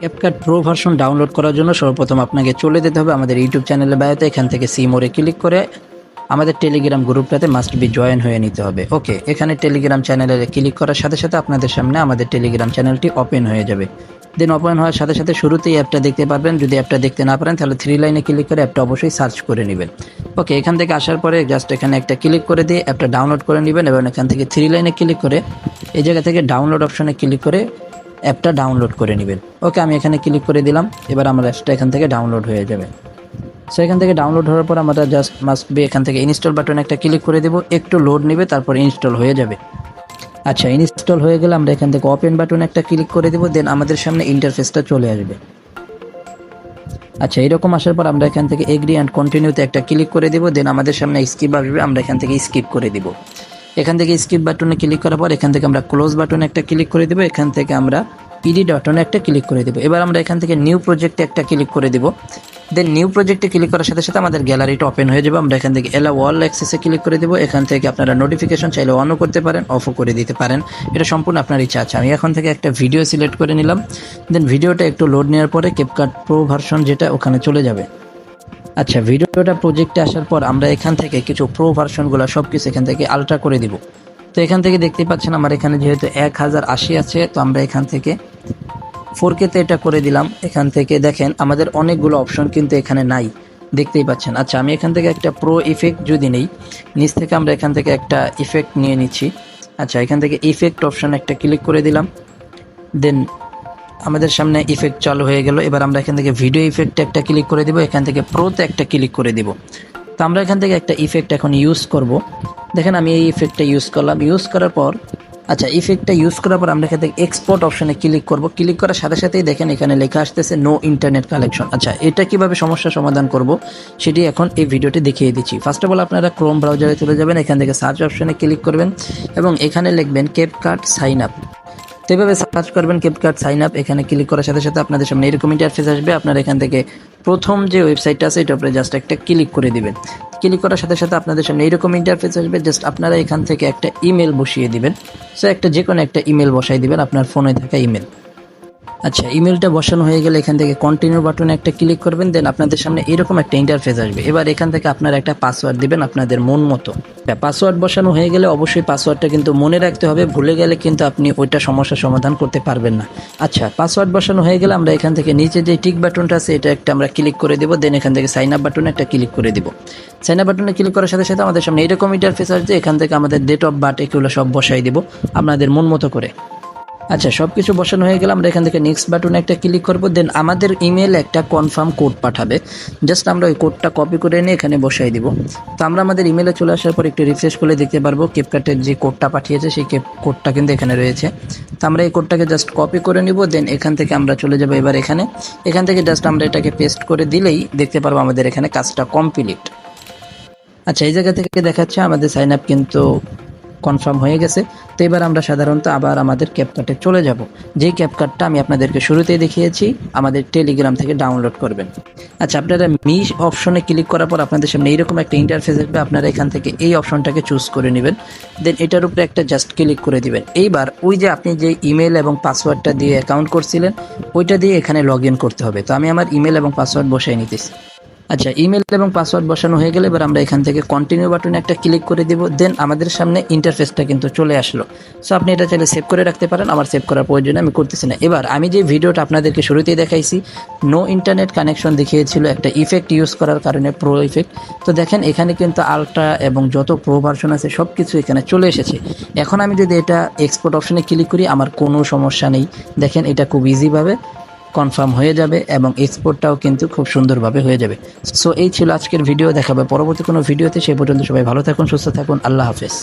CapCut pro version download করার জন্য সর্বপ্রথম আপনাকে চলে যেতে হবে আমাদের ইউটিউব চ্যানেলে বায়োতে। এখান থেকে সি মোরে ক্লিক করে আমাদের টেলিগ্রাম গ্রুপটাতে মাস্ট বি জয়েন হয়ে নিতে হবে। ওকে, এখানে টেলিগ্রাম চ্যানেলে ক্লিক করার সাথে সাথে আপনাদের সামনে আমাদের টেলিগ্রাম চ্যানেলটি ওপেন হয়ে যাবে। দেন ওপেন হওয়ার সাথে সাথে শুরুতেই অ্যাপটা দেখতে পারবেন। যদি অ্যাপটা দেখতে না পারেন তাহলে 3 লাইনে ক্লিক করে অ্যাপটা অবশ্যই সার্চ করে নেবেন। ওকে, এখান থেকে আসার পরে জাস্ট এখানে একটা ক্লিক করে দিয়ে অ্যাপটা ডাউনলোড করে নেবেন এবং এখান থেকে 3 লাইনে ক্লিক করে এই জায়গা থেকে ডাউনলোড অপশনে ক্লিক করে অ্যাপটা ডাউনলোড করে নেবেন। ওকে, আমি এখানে ক্লিক করে দিলাম। এবার আমার অ্যাপটা এখান থেকে ডাউনলোড হয়ে যাবে। সো এখান থেকে ডাউনলোড হওয়ার পর আমরা জাস্ট মাস্ট বি এখান থেকে ইনস্টল বাটনে একটা ক্লিক করে দেবো। একটু লোড নেবে, তারপর ইনস্টল হয়ে যাবে। আচ্ছা, ইনস্টল হয়ে গেলে আমরা এখান থেকে ওপেন বাটনে একটা ক্লিক করে দেবো। দেন আমাদের সামনে ইন্টারফেসটা চলে আসবে। আচ্ছা, এরকম আসার পর আমরা এখান থেকে এগ্রি অ্যান্ড কন্টিনিউতে একটা ক্লিক করে দেবো। দেন আমাদের সামনে স্কিপ আসবে, আমরা এখান থেকে স্কিপ করে দিব। এখান থেকে স্কিপ বাটনে ক্লিক করার পর এখান থেকে আমরা ক্লোজ বাটনে একটা ক্লিক করে দেবো। এখান থেকে আমরা এডিট বাটনে একটা ক্লিক করে দেবো। এবার আমরা এখান থেকে নিউ প্রজেক্টে একটা ক্লিক করে দেবো। দেন নিউ প্রজেক্টে ক্লিক করার সাথে সাথে আমাদের গ্যালারিটা ওপেন হয়ে যাবে। আমরা এখান থেকে এলা ওয়াল অ্যাক্সেসে ক্লিক করে দেবো। এখান থেকে আপনারা নোটিফিকেশন চাইলে অনও করতে পারেন, অফও করে দিতে পারেন, এটা সম্পূর্ণ আপনার ইচ্ছা আছে। আমি এখন থেকে একটা ভিডিও সিলেক্ট করে নিলাম। দেন ভিডিওটা একটু লোড নেওয়ার পরে ক্যাপকাট প্রো ভার্সন যেটা ওখানে চলে যাবে। আচ্ছা, ভিডিওটা প্রজেক্টে আসার পর আমরা এখান থেকে কিছু প্রো ভার্সনগুলো সব কিছু এখান থেকে আলট্রা করে দিব। তো এখান থেকে দেখতেই পাচ্ছেন আমার এখানে যেহেতু 1080 আছে, তো আমরা এখান থেকে 4K-তে এটা করে দিলাম। এখান থেকে দেখেন আমাদের অনেকগুলো অপশন কিন্তু এখানে নাই, দেখতেই পাচ্ছেন। আচ্ছা, আমি এখান থেকে একটা প্রো ইফেক্ট যদি নেই, নিচ থেকে আমরা এখান থেকে একটা ইফেক্ট নিয়ে নিচ্ছি। আচ্ছা, এখান থেকে ইফেক্ট অপশন একটা ক্লিক করে দিলাম। দেন আমাদের সামনে ইফেক্ট চালু হয়ে গেল। এবার আমরা এখান থেকে ভিডিও ইফেক্টে একটা ক্লিক করে দিব। এখান থেকে প্রোতে একটা ক্লিক করে দিব। তো আমরা এখান থেকে একটা ইফেক্ট এখন ইউজ করব। দেখেন আমি এই ইফেক্টটা ইউজ করলাম। ইউজ করার পর আচ্ছা, ইফেক্টটা ইউজ করার পর আমরা এখান থেকে এক্সপোর্ট অপশনে ক্লিক করব। ক্লিক করার সাথে সাথেই দেখেন এখানে লেখা আসতেছে নো ইন্টারনেট কানেকশন। আচ্ছা, এটা কিভাবে সমস্যা সমাধান করব সেটি এখন এই ভিডিওতে দেখিয়ে দিচ্ছি। ফার্স্ট অফ অল আপনারা ক্রোম ব্রাউজারে চলে যাবেন। এখান থেকে সার্চ অপশনে ক্লিক করবেন এবং এখানে লিখবেন ক্যাপকাট সাইন আপ। তো এভাবে সার্চ করবেন ক্যাপকাট সাইন আপ। এখানে ক্লিক করার সাথে সাথে আপনাদের সামনে এরকম ইন্টারফেস আসবে। আপনারা এখান থেকে প্রথম যে ওয়েবসাইটটা আছে এটার উপরে জাস্ট একটা ক্লিক করে দিবেন। ক্লিক করার সাথে সাথে আপনাদের সামনে এরকম ইন্টারফেস আসবে। জাস্ট আপনারা এখান থেকে একটা ইমেল বসিয়ে দিবেন। সো যে কোনো একটা ইমেল বসাই দিবেন, আপনার ফোনে থাকা ইমেল। আচ্ছা, ইমেলটা বসানো হয়ে গেলে এখান থেকে কন্টিনিউ বাটনে একটা ক্লিক করবেন। দেন আপনাদের সামনে এরকম একটা ইন্টারফেস আসবে। এবার এখান থেকে আপনারা একটা পাসওয়ার্ড দিবেন আপনাদের মন মতো। পাসওয়ার্ড বসানো হয়ে গেলে অবশ্যই পাসওয়ার্ডটা কিন্তু মনে রাখতে হবে, ভুলে গেলে কিন্তু আপনি ওইটা সমস্যার সমাধান করতে পারবেন না। আচ্ছা, পাসওয়ার্ড বসানো হয়ে গেলে আমরা এখান থেকে নিচে যে টিক বাটনটা আছে এটা একটা আমরা ক্লিক করে দেবো। দেন এখান থেকে সাইন আপ বাটনে একটা ক্লিক করে দিব। সাইন আপ বাটনে ক্লিক করার সাথে সাথে আমাদের সামনে এরকম ইন্টারফেস আসবে। এখান থেকে আমাদের ডেট অফ বার্থ এগুলো সব বসাই দেবো আপনাদের মন মতো করে। আচ্ছা, সব কিছু বসানো হয়ে গেলে আমরা এখান থেকে নেক্সট বাটনে একটা ক্লিক করব। দেন আমাদের ইমেলে একটা কনফার্ম কোড পাঠাবে। জাস্ট আমরা ওই কোডটা কপি করে নিয়ে এখানে বসাই দিব। তো আমরা আমাদের ইমেলে চলে আসার পর একটু রিফ্রেশ করে দেখতে পারবো ক্যাপকাটের যে কোডটা পাঠিয়েছে সেই কোডটা কিন্তু এখানে রয়েছে। তো আমরা এই কোডটাকে জাস্ট কপি করে নিব। দেন এখান থেকে আমরা চলে যাব এবার এখান থেকে জাস্ট আমরা এটাকে পেস্ট করে দিলেই দেখতে পারবো আমাদের এখানে কাজটা কমপ্লিট। আচ্ছা, এই জায়গা থেকে দেখাচ্ছে আমাদের সাইন আপ কিন্তু কনফার্ম হয়ে গেছে। তো এবার আমরা সাধারণত আবার আমাদের ক্যাপকাটে চলে যাব। যেই ক্যাপকাটটা আমি আপনাদেরকে শুরুতেই দেখিয়েছি আমাদের টেলিগ্রাম থেকে ডাউনলোড করবেন। আচ্ছা, আপনারা মিশ অপশনে ক্লিক করার পর আপনাদের সামনে এইরকম একটা ইন্টারফেস আসবে। আপনারা এখান থেকে এই অপশনটাকে চুজ করে নেবেন। দেন এটার উপরে একটা জাস্ট ক্লিক করে দিবেন। এইবার ওই যে আপনি যে ইমেল এবং পাসওয়ার্ডটা দিয়ে অ্যাকাউন্ট করছিলেন ওইটা দিয়ে এখানে লগ ইন করতে হবে। তো আমি আমার ইমেল এবং পাসওয়ার্ড বসাই নিতেছি। আচ্ছা, ইমেল এবং পাসওয়ার্ড বসানো হয়ে গেলে এবার আমরা এখান থেকে কন্টিনিউ বাটনে একটা ক্লিক করে দেব। দেন আমাদের সামনে ইন্টারফেসটা কিন্তু চলে আসলো। সো আপনি এটা চাইলে সেভ করে রাখতে পারেন, আমার সেভ করার প্রয়োজন আমি করতেছি না। এবার আমি যে ভিডিওটা আপনাদেরকে শুরুতেই দেখাইছি নো ইন্টারনেট কানেকশন দেখিয়েছিল একটা ইফেক্ট ইউজ করার কারণে, প্রো ইফেক্ট। তো দেখেন এখানে কিন্তু আলট্রা এবং যত প্রো ভার্সন আছে সব কিছু এখানে চলে এসেছে। এখন আমি যদি এটা এক্সপোর্ট অপশনে ক্লিক করি আমার কোনো সমস্যা নেই। দেখেন এটা খুব ইজিভাবে কনফার্ম হয়ে যাবে এবং এক্সপোর্টটাও কিন্তু খুব সুন্দরভাবে হয়ে যাবে। সো এই ছিল আজকের ভিডিও। দেখাবে পরবর্তী কোনো ভিডিওতে। সেই পর্যন্ত সবাই ভালো থাকুন, সুস্থ থাকুন। আল্লাহ হাফেজ।